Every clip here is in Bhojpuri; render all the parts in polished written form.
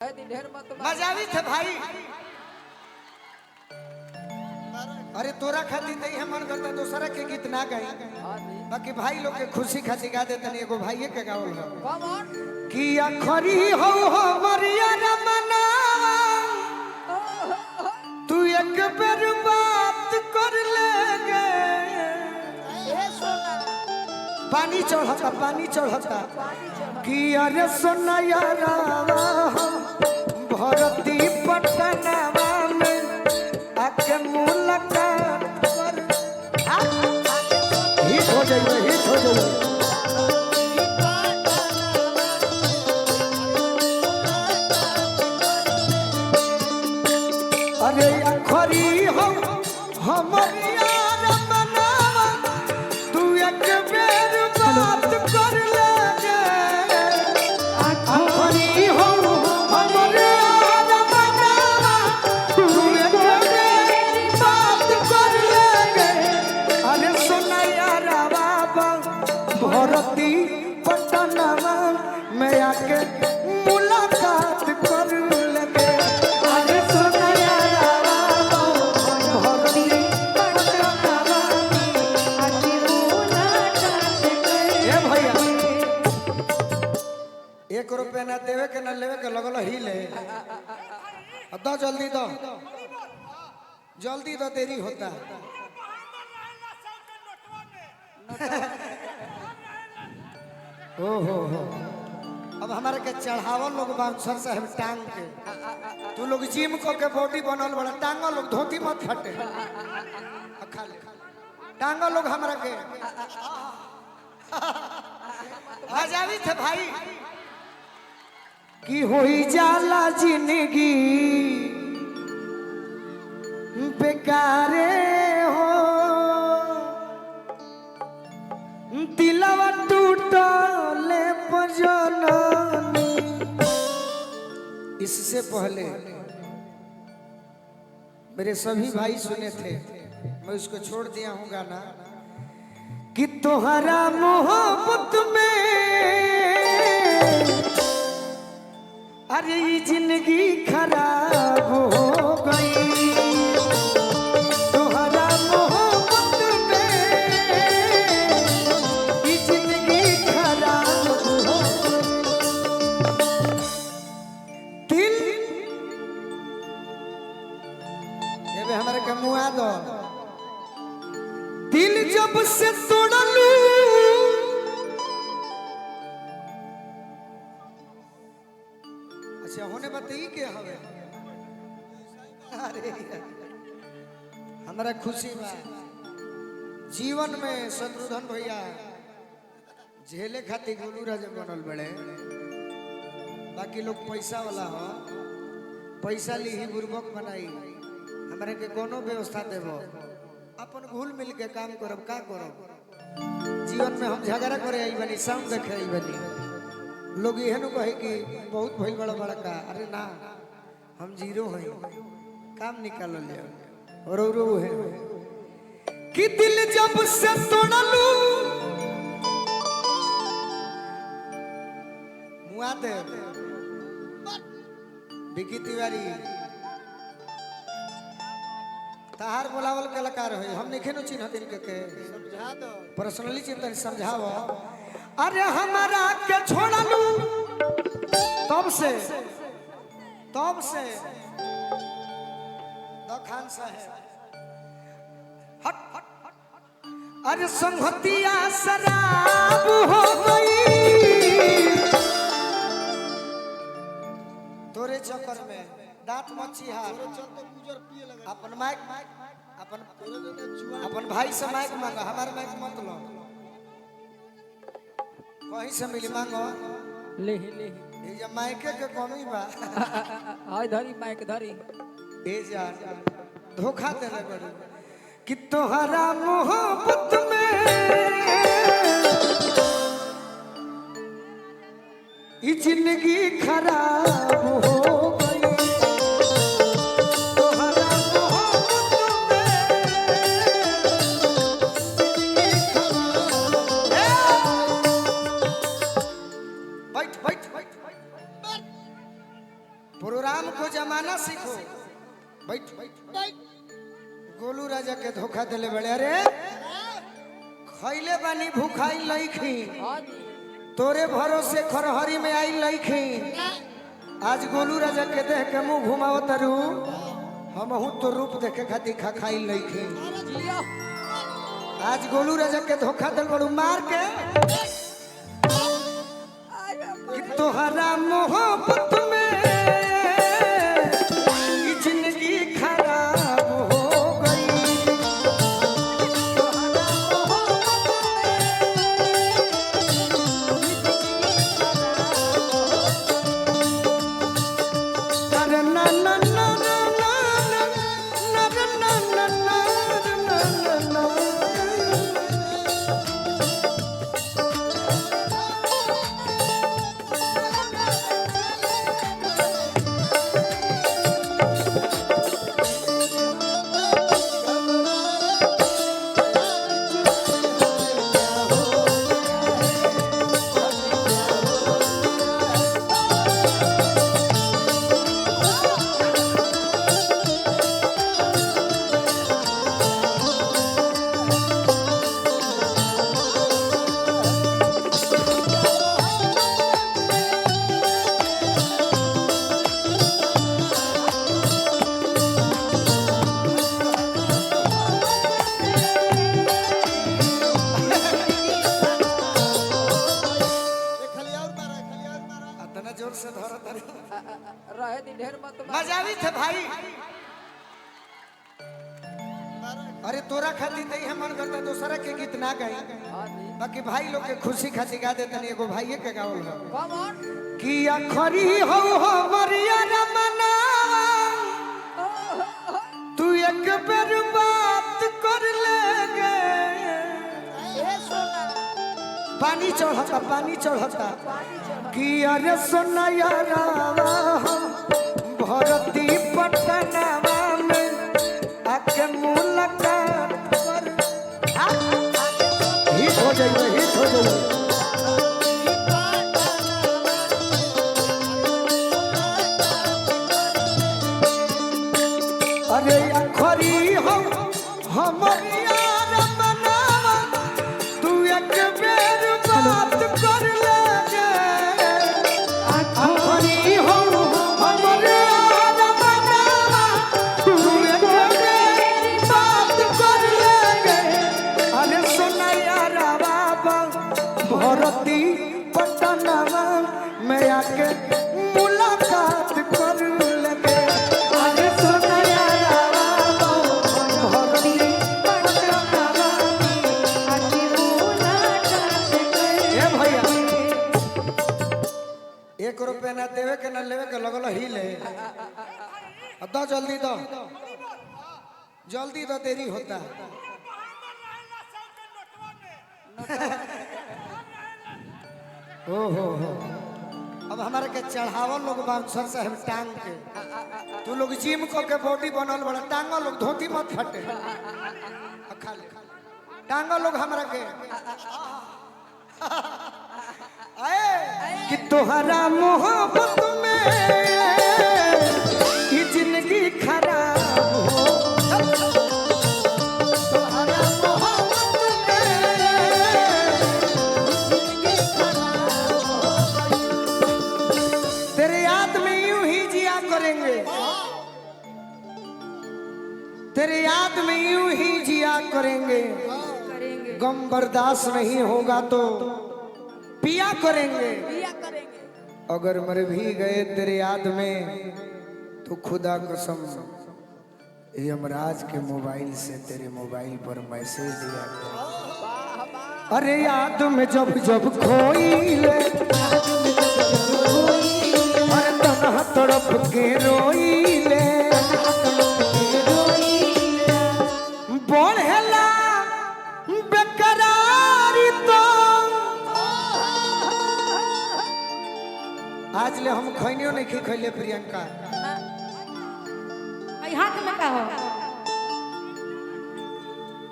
मजावी थे भाई। अरे तोरा खातिर नहीं है मन करता दूसरा के गीत ना गाई, बाकी भाई लोग के खुशी खातिर गा देते। एगो भाई के गावल हो कि अखरी हो मरिया रमना तू एक बेर बात कर लेगे। पानी चढ़ता कि अरे सोना यारा भरती पटनावा में आके मुलाकात कर। हिट हो जाइए। अरे अखरी हो हमारी यार मनावा तू एक बेर बात कर लेगे। अखरी हो हमारी यार मनावा तू एक बेर बात कर लेगे। अरे सोना यारा बाबा भरती पटनावा में आके मुलाकात कर लेगे। एक रुपया ना देवे के ना लेवे के लगल हिले। दो जल्दी दो देरी होता। हो अब हमारे के चढ़ावल लोग बाउंसर साहब टांग के, तू लोग जिम को के बॉडी बनल बड़ा टांगा लोग धोती मत फटे खा ले टांगा लोग हमारा के मजावी थे भाई कि होई जाला जिंदगी बेकारे हो दिलवा टूटले पजननी। इससे पहले मेरे सभी भाई सुने थे, मैं उसको छोड़ दिया हूँ गाना कि तोहरा मोहब्बत में अरे जिंदगी खराब हो गई। तोहरा मोहब्बत में जिंदगी खराब हो दिल ये हमारे कमुआ दो दिल जब से तोड़लू होने बताइए के हवे। अरे हमारा खुशी बा जीवन में शत्रुघ्न भैया झेले खातिर गोलू राजा बनल बड़े। बाकी लोग पैसा वाला हो, पैसा ली ही बुर्बक बनाई। हमारे के कोनो व्यवस्था देबो अपन घुल मिल के काम करब का करब। जीवन में हम झगड़ा करे आई बनी, साउंड देखे आई बनी। लोग यह कहे कि बहुत भइल बड़ा का। अरे ना हम जीरो हैं, काम निकाल लिया और है कि दिल जब से तोड़लू मुआ दे विकी तिवारी ताहार बोलावल कलाकार है। हम नहीं खेनो चिन्ह दिन के समझा दो पर्सनली चिंतन समझाओ। अरे हमारा के छोड़लू तब से खान साहब हट अरे संगतिया शराब हो गई तोरे चक्कर में। दांत मच्छी हार अपन माइक अपन भाई से माइक मांगा, हमारे माइक मत लो। कहीं से मिली मांगो ले ये जब माइके के कमी बा हाय धरी माइक धरी ए जा धोखा दे रे बड़ी कि तोहरा मोहब्बत में ई जिंदगी खराब हो गई। तोहरा मोहब्बत में बैठ प्रोग्राम को जमाना सीखो। बैठ बैठ। गोलू राजा के धोखा दिले बड़े। अरे खैले बानी भूखाई लईखी, तोरे भरोसे खरहरी में आई लईखी। आज गोलू राजा के देख के मुंह घुमाओ तरु, हम तो रूप देखे खाती खा खाई लईखी। आज गोलू राजा के धोखा दिल बड़ू मार के कि तोहरा मोहब्बत में जिंदगी खराब हो गई। अरे ना ना ना ना ना ना ना ना ना ना। जोर से धरो तारी रहे दी ढेर मत मजावी थे भाई। अरे तोरा खाती नहीं है मन करता दूसरा के गीत ना गाई, बाकी भाई लोग के खुशी खाती गा देते। नहीं एगो भाई के गावल हो कम ऑन कि अखरी हो मरिया रमना तू एक बेर बात कर लेगे। ए सोना पानी चढ़ता कि अरे सोना यारा भरती पटनावा में आके मुलाकात कर। हिट हो जाइए। अरे अखरी हो हमर यार मनावा तू एक बेर बात कर लेगे। अखरी हो हमर यार मनावा तू एक बेर बात कर लेगे। अरे सोना यारा बाबा भरती पटनावा में आके मुलाकात कर लेगे। अरे सोना यारा बाबा भरती पटनावा में आके मुलाकात कर। ए भैया 1 रुपया ना देवे के ना लेवे के लगल हिले। दो जल्दी दो देरी होता। हो अब हमारे के चढ़ावल लोग बाउंसर साहब टांग के, तू लोग जिम को के बॉडी बनल बड़ा टांगा लोग धोती मत फटे खा ले टांगा लोग हमारा के आए कि तोहरा मोहब्बत में ये जिंदगी खराब हो। तोहरा मोहब्बत तेरे याद में यूं ही जिया करेंगे, तेरे याद में यूं ही जिया करेंगे। गम बर्दाश्त नहीं होगा तो पिया करेंगे। अगर मर भी गए तेरे याद में तो खुदा कसम यमराज के मोबाइल से तेरे मोबाइल पर मैसेज दिया करें। अरे याद में जब जब खोई ले अरे तन्हा तड़प के रोई ले बढ़ेला बेकरारी तो आज ले हम खैनियो नहीं खैले प्रियंका। हाथ में का हो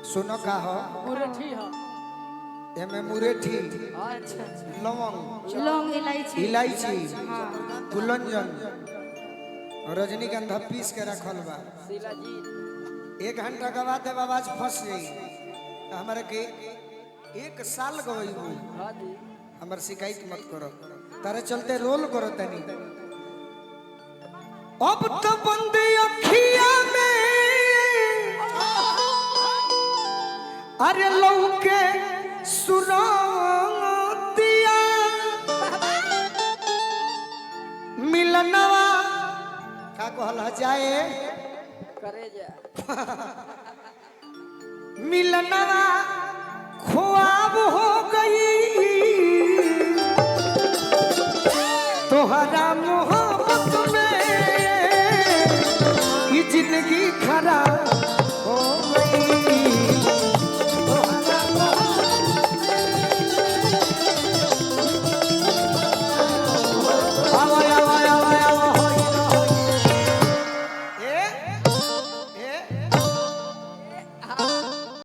सुनो का हो मुरठी हो एमे मुरेठी अच्छा लवंग लौंग इलायची इलायची हां गुलंजन रजनीगंधा पीस के रखल बा। शीला जी 1 घंटा के बाद आवाज फंस जाई हमारे के 1 साल गई हुई हाँ जी हमार शिकायत मत करो तारे चलते रोल करो तनी। अब तो बंद अखिया में अरे लौके सुरतिया मिलनवा का कहला जाए करे जा मिलनवा ख्वाब हो गई तोहरा